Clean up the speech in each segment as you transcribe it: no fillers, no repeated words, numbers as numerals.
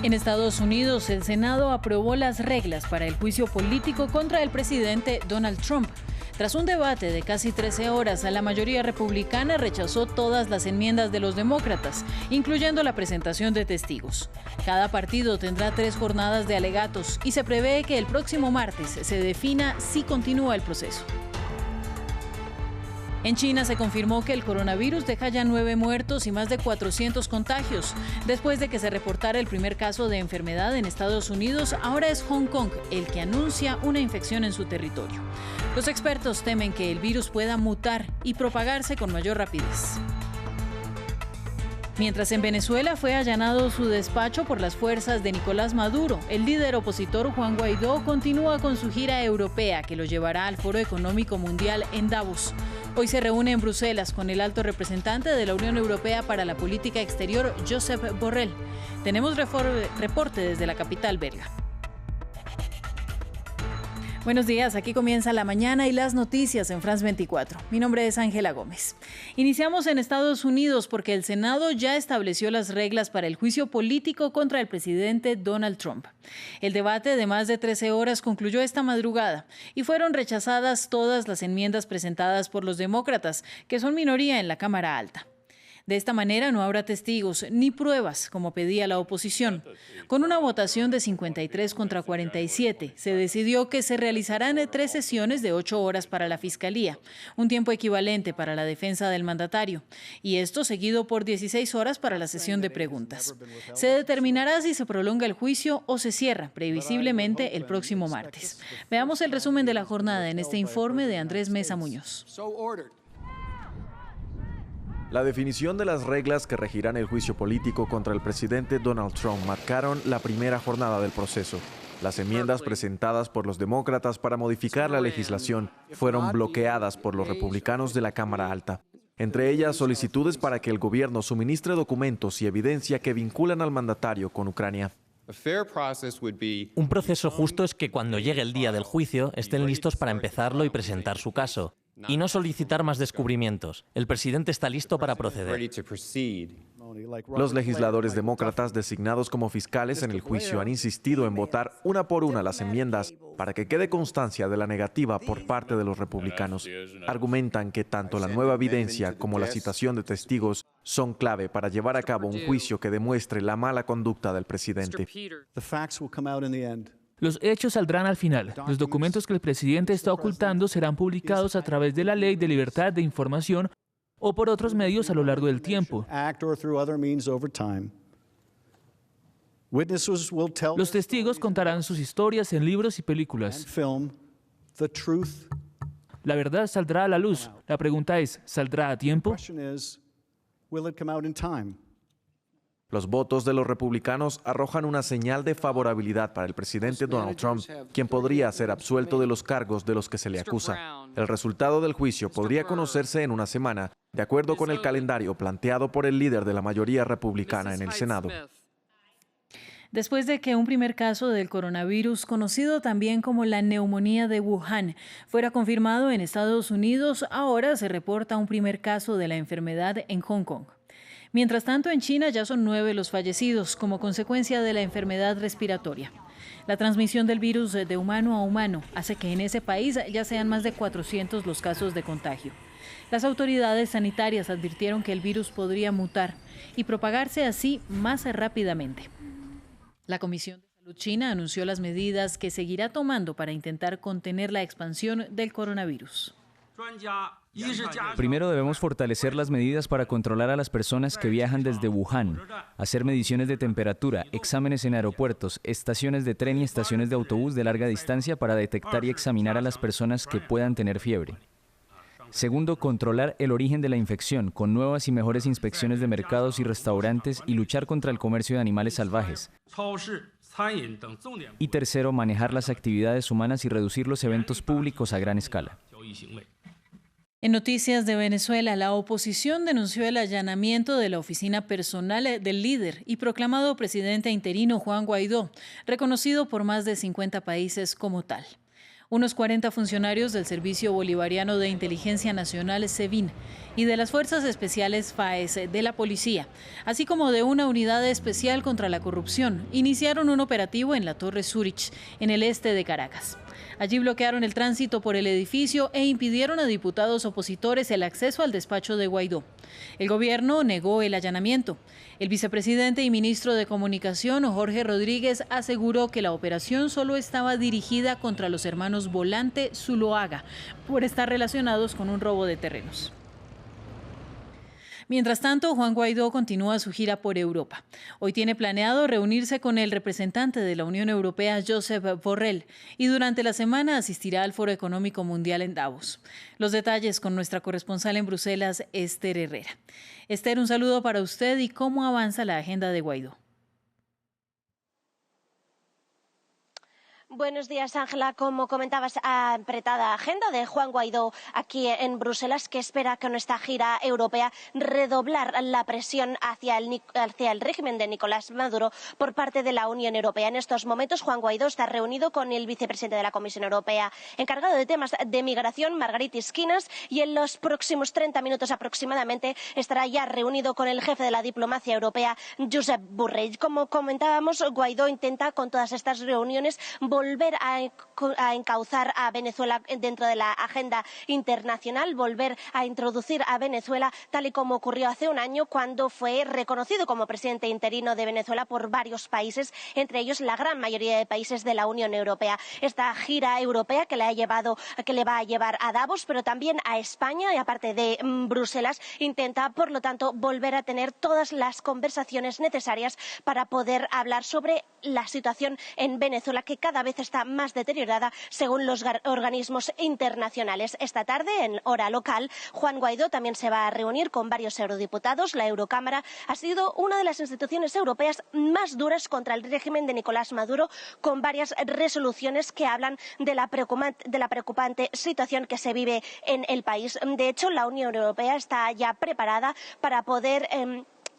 En Estados Unidos, el Senado aprobó las reglas para el juicio político contra el presidente Donald Trump. Tras un debate de casi 13 horas, la mayoría republicana rechazó todas las enmiendas de los demócratas, incluyendo la presentación de testigos. Cada partido tendrá 3 jornadas de alegatos y se prevé que el próximo martes se defina si continúa el proceso. En China se confirmó que el coronavirus deja ya 9 muertos y más de 400 contagios. Después de que se reportara el primer caso de enfermedad en Estados Unidos, ahora es Hong Kong el que anuncia una infección en su territorio. Los expertos temen que el virus pueda mutar y propagarse con mayor rapidez. Mientras en Venezuela fue allanado su despacho por las fuerzas de Nicolás Maduro, el líder opositor Juan Guaidó continúa con su gira europea que lo llevará al Foro Económico Mundial en Davos. Hoy se reúne en Bruselas con el alto representante de la Unión Europea para la Política Exterior, Josep Borrell. Tenemos reporte desde la capital belga. Buenos días, aquí comienza la mañana y las noticias en France 24. Mi nombre es Ángela Gómez. Iniciamos en Estados Unidos porque el Senado ya estableció las reglas para el juicio político contra el presidente Donald Trump. El debate de más de 13 horas concluyó esta madrugada y fueron rechazadas todas las enmiendas presentadas por los demócratas, que son minoría en la Cámara Alta. De esta manera no habrá testigos ni pruebas, como pedía la oposición. Con una votación de 53 contra 47, se decidió que se realizarán 3 sesiones de 8 horas para la Fiscalía, un tiempo equivalente para la defensa del mandatario, y esto seguido por 16 horas para la sesión de preguntas. Se determinará si se prolonga el juicio o se cierra, previsiblemente el próximo martes. Veamos el resumen de la jornada en este informe de Andrés Mesa Muñoz. La definición de las reglas que regirán el juicio político contra el presidente Donald Trump marcaron la primera jornada del proceso. Las enmiendas presentadas por los demócratas para modificar la legislación fueron bloqueadas por los republicanos de la Cámara Alta. Entre ellas, solicitudes para que el gobierno suministre documentos y evidencia que vinculan al mandatario con Ucrania. Un proceso justo es que cuando llegue el día del juicio estén listos para empezarlo y presentar su caso. Y no solicitar más descubrimientos. El presidente está listo para proceder. Los legisladores demócratas designados como fiscales en el juicio han insistido en votar una por una las enmiendas para que quede constancia de la negativa por parte de los republicanos. Argumentan que tanto la nueva evidencia como la citación de testigos son clave para llevar a cabo un juicio que demuestre la mala conducta del presidente. Los hechos saldrán al final. Los documentos que el presidente está ocultando serán publicados a través de la Ley de Libertad de Información o por otros medios a lo largo del tiempo. Los testigos contarán sus historias en libros y películas. La verdad saldrá a la luz. La pregunta es, ¿saldrá a tiempo? Los votos de los republicanos arrojan una señal de favorabilidad para el presidente Donald Trump, quien podría ser absuelto de los cargos de los que se le acusa. El resultado del juicio podría conocerse en una semana, de acuerdo con el calendario planteado por el líder de la mayoría republicana en el Senado. Después de que un primer caso del coronavirus, conocido también como la neumonía de Wuhan, fuera confirmado en Estados Unidos, ahora se reporta un primer caso de la enfermedad en Hong Kong. Mientras tanto, en China ya son 9 los fallecidos como consecuencia de la enfermedad respiratoria. La transmisión del virus de humano a humano hace que en ese país ya sean más de 400 los casos de contagio. Las autoridades sanitarias advirtieron que el virus podría mutar y propagarse así más rápidamente. La Comisión de Salud China anunció las medidas que seguirá tomando para intentar contener la expansión del coronavirus. Primero debemos fortalecer las medidas para controlar a las personas que viajan desde Wuhan, hacer mediciones de temperatura, exámenes en aeropuertos, estaciones de tren y estaciones de autobús de larga distancia para detectar y examinar a las personas que puedan tener fiebre. Segundo, controlar el origen de la infección con nuevas y mejores inspecciones de mercados y restaurantes y luchar contra el comercio de animales salvajes. Y tercero, manejar las actividades humanas y reducir los eventos públicos a gran escala. En noticias de Venezuela, la oposición denunció el allanamiento de la oficina personal del líder y proclamado presidente interino Juan Guaidó, reconocido por más de 50 países como tal. Unos 40 funcionarios del Servicio Bolivariano de Inteligencia Nacional, SEBIN, y de las Fuerzas Especiales FAES de la Policía, así como de una unidad especial contra la corrupción, iniciaron un operativo en la Torre Zurich, en el este de Caracas. Allí bloquearon el tránsito por el edificio e impidieron a diputados opositores el acceso al despacho de Guaidó. El gobierno negó el allanamiento. El vicepresidente y ministro de Comunicación, Jorge Rodríguez, aseguró que la operación solo estaba dirigida contra los hermanos Volante Zuloaga por estar relacionados con un robo de terrenos. Mientras tanto, Juan Guaidó continúa su gira por Europa. Hoy tiene planeado reunirse con el representante de la Unión Europea, Josep Borrell, y durante la semana asistirá al Foro Económico Mundial en Davos. Los detalles con nuestra corresponsal en Bruselas, Esther Herrera. Esther, un saludo para usted y cómo avanza la agenda de Guaidó. Buenos días, Ángela. Como comentabas, apretada agenda de Juan Guaidó aquí en Bruselas, que espera con esta gira europea redoblar la presión hacia el régimen de Nicolás Maduro por parte de la Unión Europea. En estos momentos, Juan Guaidó está reunido con el vicepresidente de la Comisión Europea, encargado de temas de migración, Margaritis Schinas, y en los próximos 30 minutos aproximadamente estará ya reunido con el jefe de la diplomacia europea, Josep Borrell. Como comentábamos, Guaidó intenta con todas estas reuniones volver a encauzar a Venezuela dentro de la agenda internacional, volver a introducir a Venezuela tal y como ocurrió hace un año cuando fue reconocido como presidente interino de Venezuela por varios países, entre ellos la gran mayoría de países de la Unión Europea. Esta gira europea que le va a llevar a Davos, pero también a España y aparte de Bruselas, intenta, por lo tanto, volver a tener todas las conversaciones necesarias para poder hablar sobre la situación en Venezuela, que cada vez está más deteriorada según los organismos internacionales. Esta tarde, en hora local, Juan Guaidó también se va a reunir con varios eurodiputados. La Eurocámara ha sido una de las instituciones europeas más duras contra el régimen de Nicolás Maduro, con varias resoluciones que hablan de la preocupante situación que se vive en el país. De hecho, la Unión Europea está ya preparada para poder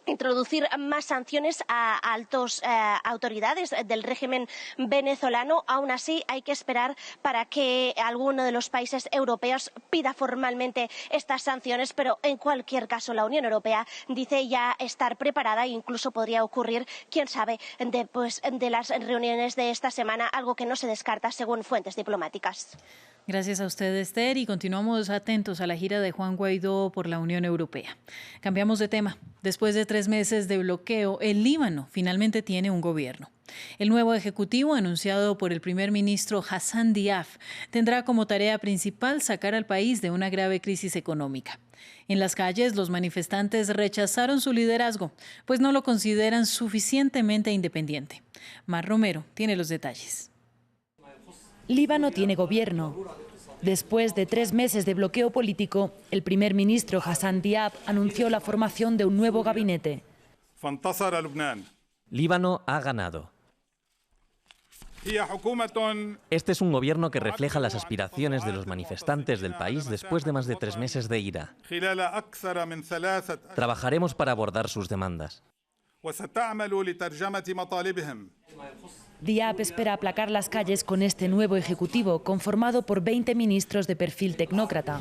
introducir más sanciones a altas autoridades del régimen venezolano. Aún así, hay que esperar para que alguno de los países europeos pida formalmente estas sanciones, pero en cualquier caso la Unión Europea dice ya estar preparada e incluso podría ocurrir, quién sabe, después de las reuniones de esta semana, algo que no se descarta según fuentes diplomáticas. Gracias a usted, Esther, y continuamos atentos a la gira de Juan Guaidó por la Unión Europea. Cambiamos de tema. Después de 3 meses de bloqueo, el Líbano finalmente tiene un gobierno. El nuevo ejecutivo, anunciado por el primer ministro Hassan Diab, tendrá como tarea principal sacar al país de una grave crisis económica. En las calles, los manifestantes rechazaron su liderazgo, pues no lo consideran suficientemente independiente. Mar Romero tiene los detalles. Líbano tiene gobierno. Después de 3 meses de bloqueo político, el primer ministro Hassan Diab anunció la formación de un nuevo gabinete. Líbano ha ganado. Este es un gobierno que refleja las aspiraciones de los manifestantes del país después de más de 3 meses de ira. Trabajaremos para abordar sus demandas. Diab espera aplacar las calles con este nuevo ejecutivo, conformado por 20 ministros de perfil tecnócrata.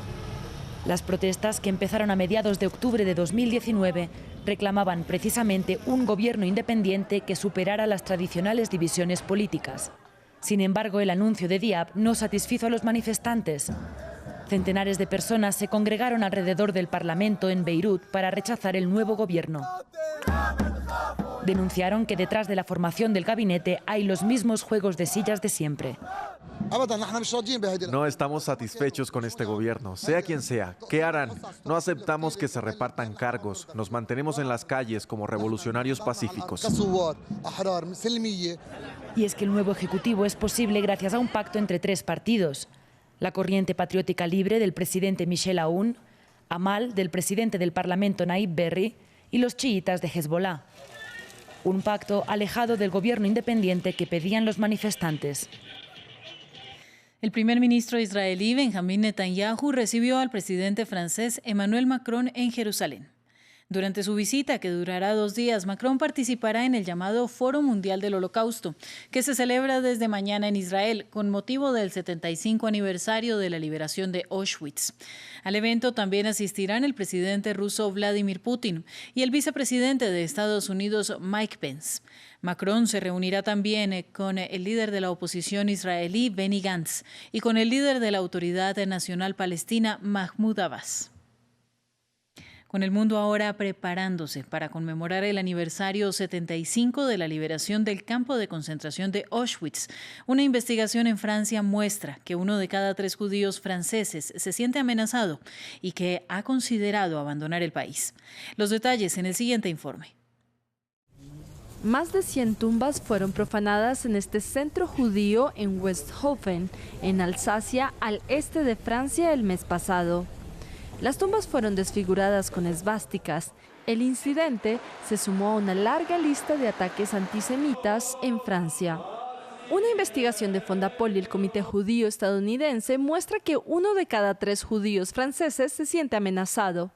Las protestas, que empezaron a mediados de octubre de 2019, reclamaban precisamente un gobierno independiente que superara las tradicionales divisiones políticas. Sin embargo, el anuncio de Diab no satisfizo a los manifestantes. Centenares de personas se congregaron alrededor del Parlamento en Beirut para rechazar el nuevo gobierno. Denunciaron que detrás de la formación del gabinete hay los mismos juegos de sillas de siempre. No estamos satisfechos con este gobierno, sea quien sea. ¿Qué harán? No aceptamos que se repartan cargos. Nos mantenemos en las calles como revolucionarios pacíficos. Y es que el nuevo ejecutivo es posible gracias a un pacto entre 3 partidos. La Corriente Patriótica Libre del presidente Michel Aoun, Amal del presidente del Parlamento Naib Berri y los chiitas de Hezbollah. Un pacto alejado del gobierno independiente que pedían los manifestantes. El primer ministro israelí Benjamín Netanyahu recibió al presidente francés Emmanuel Macron en Jerusalén. Durante su visita, que durará 2 días, Macron participará en el llamado Foro Mundial del Holocausto, que se celebra desde mañana en Israel, con motivo del 75 aniversario de la liberación de Auschwitz. Al evento también asistirán el presidente ruso Vladimir Putin y el vicepresidente de Estados Unidos, Mike Pence. Macron se reunirá también con el líder de la oposición israelí, Benny Gantz, y con el líder de la Autoridad Nacional Palestina, Mahmoud Abbas. Con el mundo ahora preparándose para conmemorar el aniversario 75 de la liberación del campo de concentración de Auschwitz, una investigación en Francia muestra que 1 de cada 3 judíos franceses se siente amenazado y que ha considerado abandonar el país. Los detalles en el siguiente informe. Más de 100 tumbas fueron profanadas en este centro judío en Westhofen, en Alsacia, al este de Francia, el mes pasado. Las tumbas fueron desfiguradas con esvásticas. El incidente se sumó a una larga lista de ataques antisemitas en Francia. Una investigación de Fondapol y el Comité Judío Estadounidense muestra que 1 de cada 3 judíos franceses se siente amenazado.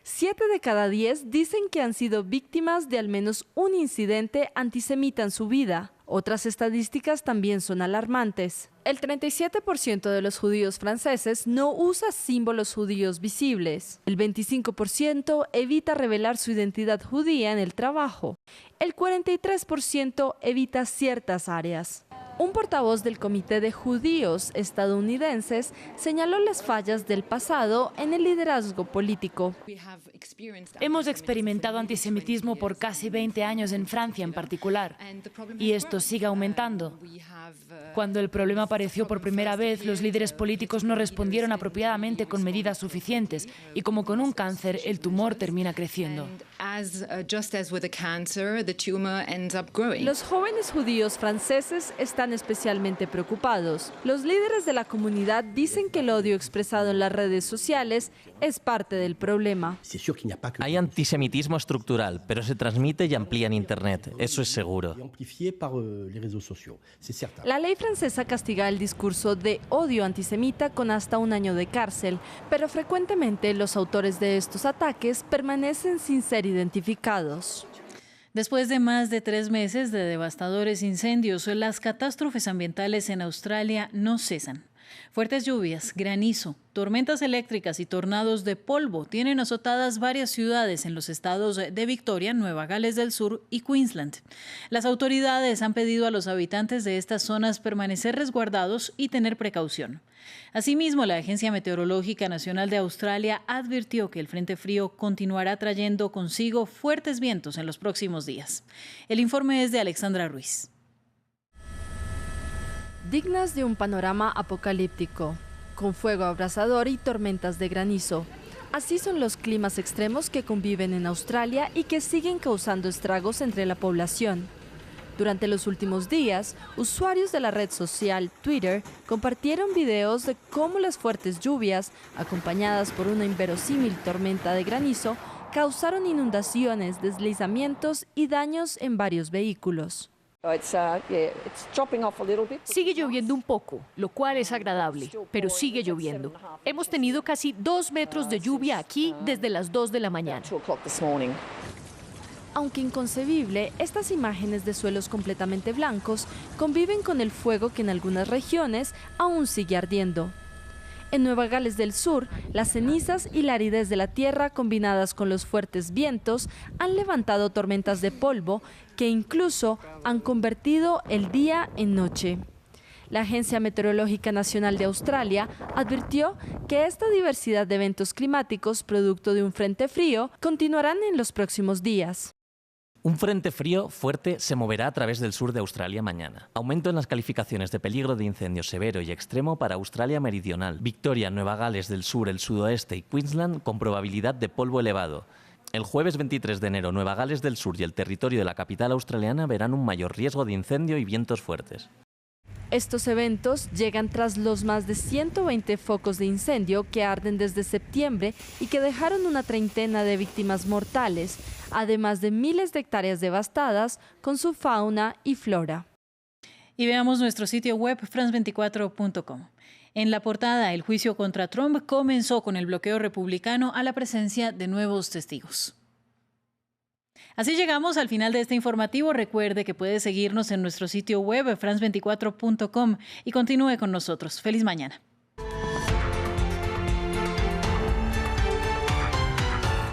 7 de cada 10 dicen que han sido víctimas de al menos un incidente antisemita en su vida. Otras estadísticas también son alarmantes. El 37% de los judíos franceses no usa símbolos judíos visibles. El 25% evita revelar su identidad judía en el trabajo. El 43% evita ciertas áreas. Un portavoz del Comité de Judíos estadounidenses señaló las fallas del pasado en el liderazgo político. Hemos experimentado antisemitismo por casi 20 años en Francia en particular, y esto sigue aumentando. Cuando el problema apareció por primera vez, los líderes políticos no respondieron apropiadamente con medidas suficientes, y como con un cáncer, el tumor termina creciendo. Los jóvenes judíos franceses están especialmente preocupados. Los líderes de la comunidad dicen que el odio expresado en las redes sociales es parte del problema. Hay antisemitismo estructural, pero se transmite y amplía en Internet, eso es seguro. La ley francesa castiga el discurso de odio antisemita con hasta 1 año de cárcel, pero frecuentemente los autores de estos ataques permanecen sin ser identificados. Después de más de 3 meses de devastadores incendios, las catástrofes ambientales en Australia no cesan. Fuertes lluvias, granizo, tormentas eléctricas y tornados de polvo tienen azotadas varias ciudades en los estados de Victoria, Nueva Gales del Sur y Queensland. Las autoridades han pedido a los habitantes de estas zonas permanecer resguardados y tener precaución. Asimismo, la Agencia Meteorológica Nacional de Australia advirtió que el frente frío continuará trayendo consigo fuertes vientos en los próximos días. El informe es de Alexandra Ruiz. Dignas de un panorama apocalíptico, con fuego abrasador y tormentas de granizo. Así son los climas extremos que conviven en Australia y que siguen causando estragos entre la población. Durante los últimos días, usuarios de la red social Twitter compartieron videos de cómo las fuertes lluvias, acompañadas por una inverosímil tormenta de granizo, causaron inundaciones, deslizamientos y daños en varios vehículos. Sigue lloviendo un poco, lo cual es agradable, pero sigue lloviendo. Hemos tenido casi 2 metros de lluvia aquí desde las 2 de la mañana. Aunque inconcebible, estas imágenes de suelos completamente blancos conviven con el fuego que en algunas regiones aún sigue ardiendo. En Nueva Gales del Sur, las cenizas y la aridez de la tierra combinadas con los fuertes vientos han levantado tormentas de polvo que incluso han convertido el día en noche. La Agencia Meteorológica Nacional de Australia advirtió que esta diversidad de eventos climáticos, producto de un frente frío, continuarán en los próximos días. Un frente frío fuerte se moverá a través del sur de Australia mañana. Aumento en las calificaciones de peligro de incendio severo y extremo para Australia Meridional, Victoria, Nueva Gales del Sur, el sudoeste y Queensland con probabilidad de polvo elevado. El jueves 23 de enero, Nueva Gales del Sur y el territorio de la capital australiana verán un mayor riesgo de incendio y vientos fuertes. Estos eventos llegan tras los más de 120 focos de incendio que arden desde septiembre y que dejaron una treintena de víctimas mortales, además de miles de hectáreas devastadas con su fauna y flora. Y veamos nuestro sitio web france24.com. En la portada, el juicio contra Trump comenzó con el bloqueo republicano a la presencia de nuevos testigos. Así llegamos al final de este informativo. Recuerde que puede seguirnos en nuestro sitio web france24.com y continúe con nosotros. Feliz mañana.